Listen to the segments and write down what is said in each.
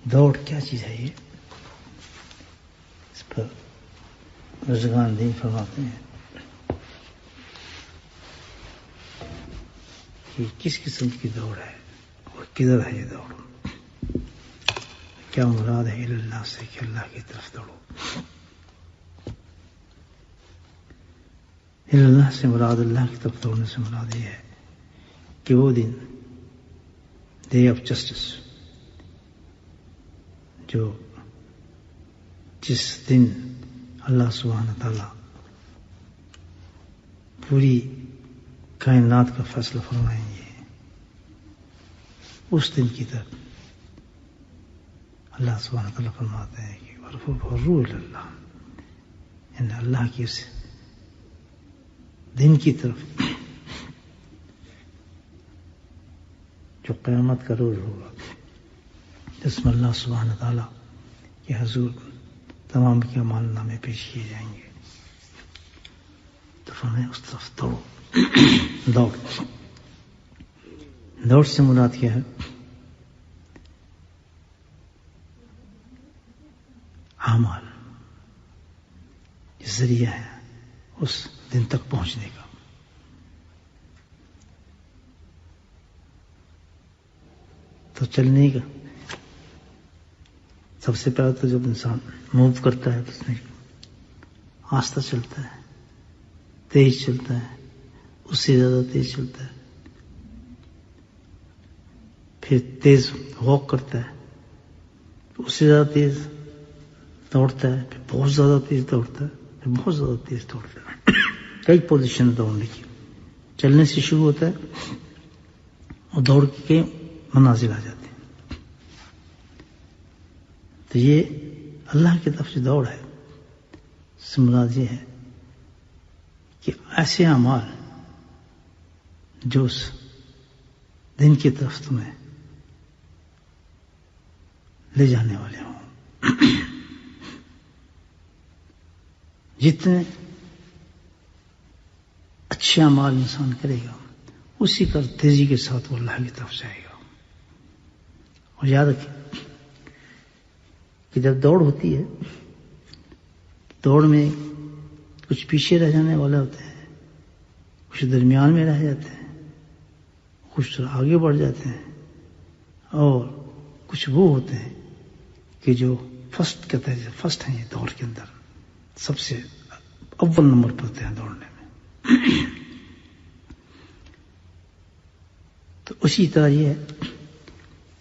دوڑ کیا چیز ہے؟ یہ اس پر رضوان دین فرماتے ہیں کہ کس قسم کی دوڑ ہے اور کدھر ہے یہ دوڑ؟ کیا مراد ہے اللہ سے کہ اللہ کی طرف دوڑو؟ اللہ سے مراد، اللہ کی طرف دوڑنے سے مراد یہ ہے کہ وہ دن ڈے آف جسٹس، جس دن اللہ سبحانہ تعالی پوری کائنات کا فیصلہ فرمائیں گے، اس دن کی طرف اللہ سبحانہ تعالی فرماتے ہیں کہ وَرُّوا إِلَى اللَّهِ، یعنی اللہ کی اس دن کی طرف جو قیامت کا روز ہوگا، جس میں اللہ سبحانہ تعالیٰ کے حضور تمام کے اعمال نامے پیش کیے جائیں گے، تو فرمایا اس طرف دوڑ۔ دوڑ سے مراد کیا ہے؟ اعمال یہ ذریعہ ہے اس دن تک پہنچنے کا۔ تو چلنے کا سب سے پہلے تو جب انسان موو کرتا ہے تو اس میں آہستہ چلتا ہے، تیز چلتا ہے، اس سے زیادہ تیز چلتا ہے، پھر تیز واک کرتا ہے، اس سے زیادہ تیز دوڑتا ہے، پھر بہت زیادہ تیز دوڑتا ہے، پھر بہت زیادہ تیز دوڑتا ہے۔ کئی پوزیشن دوڑنے کی، چلنے سے شروع ہوتا ہے اور دوڑ کے منازل آ جاتے ہیں۔ تو یہ اللہ کی طرف سے دوڑ ہے، اس سے مراد یہ ہے کہ ایسے اعمال جو اس دن کی طرف تمہیں لے جانے والے ہوں۔ جتنے اچھے اعمال انسان کرے گا اسی کا تیزی کے ساتھ وہ اللہ کی طرف جائے گا۔ اور یاد رکھیں کہ جب دوڑ ہوتی ہے، دوڑ میں کچھ پیچھے رہ جانے والے ہوتے ہیں، کچھ درمیان میں رہ جاتے ہیں، کچھ آگے بڑھ جاتے ہیں، اور کچھ وہ ہوتے ہیں کہ جو فرسٹ کہتے ہیں، فرسٹ ہیں یہ دوڑ کے اندر، سب سے اول نمبر پر ہوتے ہیں دوڑنے میں۔ تو اسی طرح یہ ہے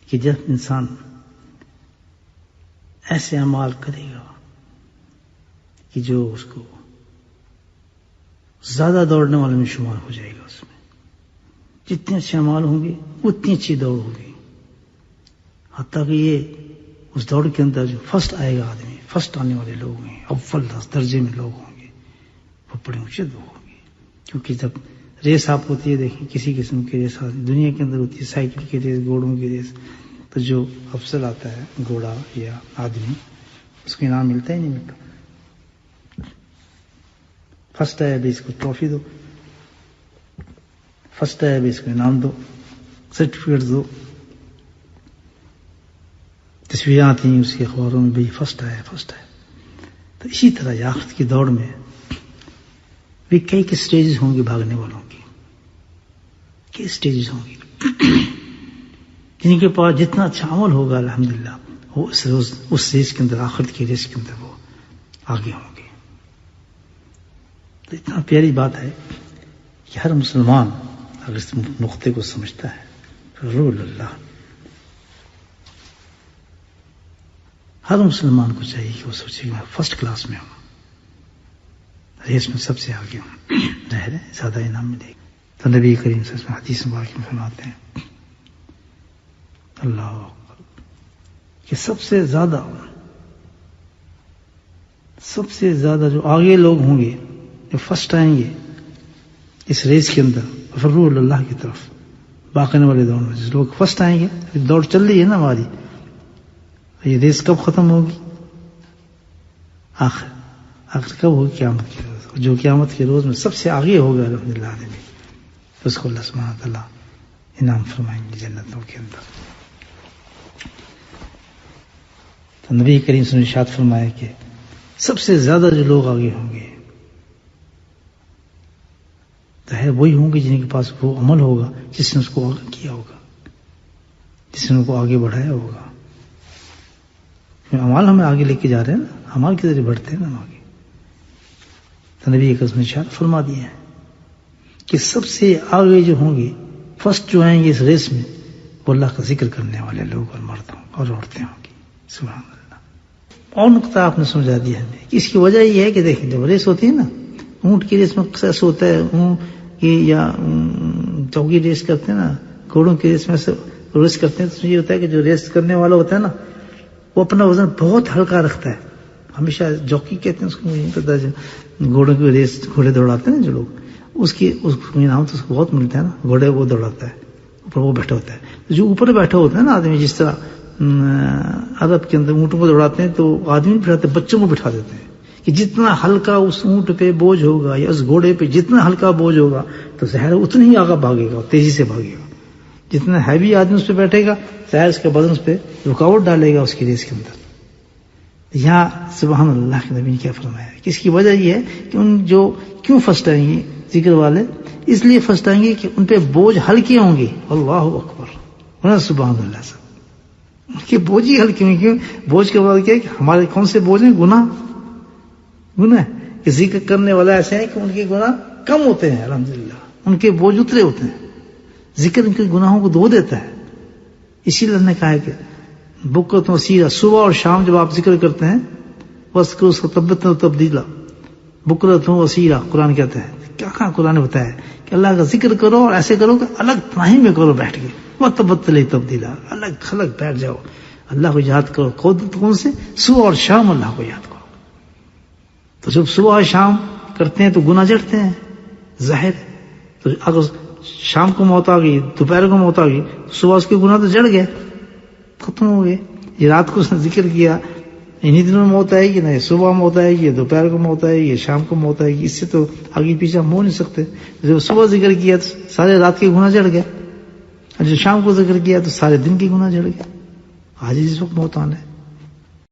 کہ جب انسان ایسے اعمال کرے گا کہ جو اس کو زیادہ دوڑنے والے میں شمار ہو جائے گا، اس میں جتنے اچھے اعمال ہوں گے اتنی اچھی دوڑ ہوگی، حتیٰ کہ یہ اس دوڑ کے اندر جو فرسٹ آئے گا آدمی، فرسٹ آنے والے لوگ ہیں، اول درجے میں لوگ ہوں گے، وہ بڑے اونچے لوگ ہوں گے۔ کیونکہ جب ریس آپ ہوتی ہے، دیکھیں کسی قسم کی ریس دنیا کے اندر ہوتی ہے، سائیکل کی ریس، گھوڑوں کی ریس، تو جو افضل آتا ہے گھوڑا یا آدمی، اس کو انعام ملتا ہی نہیں ملتا۔ فرسٹ آیا بھی اس کو ٹرافی دو، فرسٹ آیا بھی اس کو انعام دو، سرٹیفکیٹ دو، تصویریں آتی ہیں اس کے اخباروں میں، بھئی فرسٹ آیا فرسٹ آیا۔ تو اسی طرح یافت کی دوڑ میں بھی کئی سٹیجز ہوں گے بھاگنے والوں کی، کئی سٹیجز ہوں گی، جن کے پاس جتنا اچھا عمل ہوگا الحمدللہ وہ اس ریس کے اندر، آخرت کی ریس کے اندر وہ آگے ہوں گے۔ تو اتنا پیاری بات ہے کہ ہر مسلمان اگر اس نقطے کو سمجھتا ہے، رول اللہ، ہر مسلمان کو چاہیے کہ وہ سوچے کہ میں فرسٹ کلاس میں ہوں، ریس میں سب سے آگے ہوں، ظاہر ہے زیادہ انعام ملے گا۔ تو نبی کریم صلی اللہ علیہ وسلم حدیث مبارک میں فرماتے ہیں اللہ اکبر کہ سب سے زیادہ جو آگے لوگ ہوں گے، جو فرسٹ آئیں گے اس ریس کے اندر، فروا اللہ کی طرف باقی والے دوڑ میں، جس لوگ فرسٹ آئیں گے، دوڑ چل رہی ہے نا ہماری، یہ ریس کب ختم ہوگی؟ آخر کب ہوگی؟ قیامت کے روز۔ جو قیامت کے روز میں سب سے آگے ہوگا الحمدللہ آدمی، اس کو اللہ سبحانہ تعالیٰ انعام فرمائیں گے جنتوں کے اندر۔ تو نبی کریم صلی اللہ علیہ وسلم نے ارشاد فرمایا کہ سب سے زیادہ جو لوگ آگے ہوں گے ظاہر وہی ہوں گے جن کے پاس وہ عمل ہوگا جس نے اس کو آگے کیا ہوگا، جس نے ان کو آگے بڑھایا ہوگا. عمل ہمیں آگے لے کے جا رہے ہیں نا، عمل کے ذریعے بڑھتے ہیں نا ہم آگے. تو نبی کریم نے ارشاد فرما دیا ہے کہ سب سے آگے جو ہوں گے، فرسٹ جو آئیں گے اس ریس میں، وہ اللہ کا ذکر کرنے والے لوگ اور مرد ہوں اور عورتیں ہوں گی. سبحان اللہ. اور نقطہ آپ نے سمجھا دیا ہمیں کہ اس کی وجہ یہ ہے کہ دیکھیں جب ریس ہوتی ہے نا، اونٹ کی ریس میں ایسا ہوتا ہے، اونٹ کی یا چوکی ریس کرتے ہیں نا، گھوڑوں کی ریس میں سے ریس کرتے ہیں تو یہ ہوتا ہے کہ جو ریس کرنے والا ہوتا ہے نا وہ اپنا وزن بہت ہلکا رکھتا ہے. ہمیشہ جوکی کہتے ہیں اس کو، مجھے نہیں پتا، گھوڑوں کی ریس گھوڑے دوڑاتے ہیں جو لوگ، اس کو انعام تو اس کو بہت ملتا ہے نا. گھوڑے وہ دوڑاتا ہے، اوپر وہ بیٹھا ہوتا ہے. جو اوپر بیٹھا ہوتا ہے نا آدمی، جس طرح عرب کے اندر اونٹوں کو دوڑاتے ہیں تو آدمی بٹھاتے، بچوں کو بٹھا دیتے ہیں کہ جتنا ہلکا اس اونٹ پہ بوجھ ہوگا یا اس گھوڑے پہ جتنا ہلکا بوجھ ہوگا تو ظاہر اتنا ہی آگے بھاگے گا، تیزی سے بھاگے گا. جتنا ہیوی آدمی اس پہ بیٹھے گا ظاہر اس کا بدن اس پہ رکاوٹ ڈالے گا اس کی ریس کے اندر. یہاں سبحان اللہ کے نبی نے کیا فرمایا کہ اس کی وجہ یہ ہے کہ ان جو کیوں فرسٹ آئیں گے ذکر والے، اس لیے فرسٹ آئیں گے کہ ان پہ بوجھ ہلکے ہوں گے. اللہ اکبر، سبحان اللہ سے ان کے بوجھ ہی ہلکے ہوں گے. کیوں؟ بوجھ کے بعد کیا ہے کہ ہمارے کون سے بوجھ ہیں؟ گناہ کہ ذکر کرنے والا ایسے ہیں کہ ان کے گناہ کم ہوتے ہیں، الحمدللہ ان کے بوجھ اترے ہوتے ہیں. ذکر ان کے گناہوں کو دھو دیتا ہے. اسی لیے نے کہا ہے کہ بکرۃ و اصیلا، صبح اور شام جب آپ ذکر کرتے ہیں بس کرو اس کا تبت و تبدیلا، بکرۃ و اصیلا قرآن کہتا ہے. کیا کہا قرآن نے بتایا کہ اللہ کا ذکر کرو اور ایسے کرو کہ الگ ٹائم میں کرو بیٹھ کے، وہ تبتل تبدیلا، الگ بیٹھ جاؤ، اللہ کو یاد کرو. کون سے؟ صبح اور شام اللہ کو یاد کرو. تو جب صبح اور شام کرتے ہیں تو گناہ جڑتے ہیں ظاہر. تو اگر شام کو موت آ گئی، دوپہر کو موت آ گئی، صبح اس کے گناہ تو جڑ گئے، ختم ہو گئے. یہ رات کو اس نے ذکر کیا، انہی دنوں میں موت آئے گی، نہ صبح موت آئے گی، دوپہر کو موت آئے گی، شام کو موت آئے گی. اس سے تو آگے پیچھے ہم ہو نہیں سکتے. جب صبح ذکر کیا تو سارے رات کے گناہ جڑ گئے، اور جب شام کو ذکر کیا تو سارے دن کے گناہ جڑ گئے. آج اس وقت موت آنا ہے.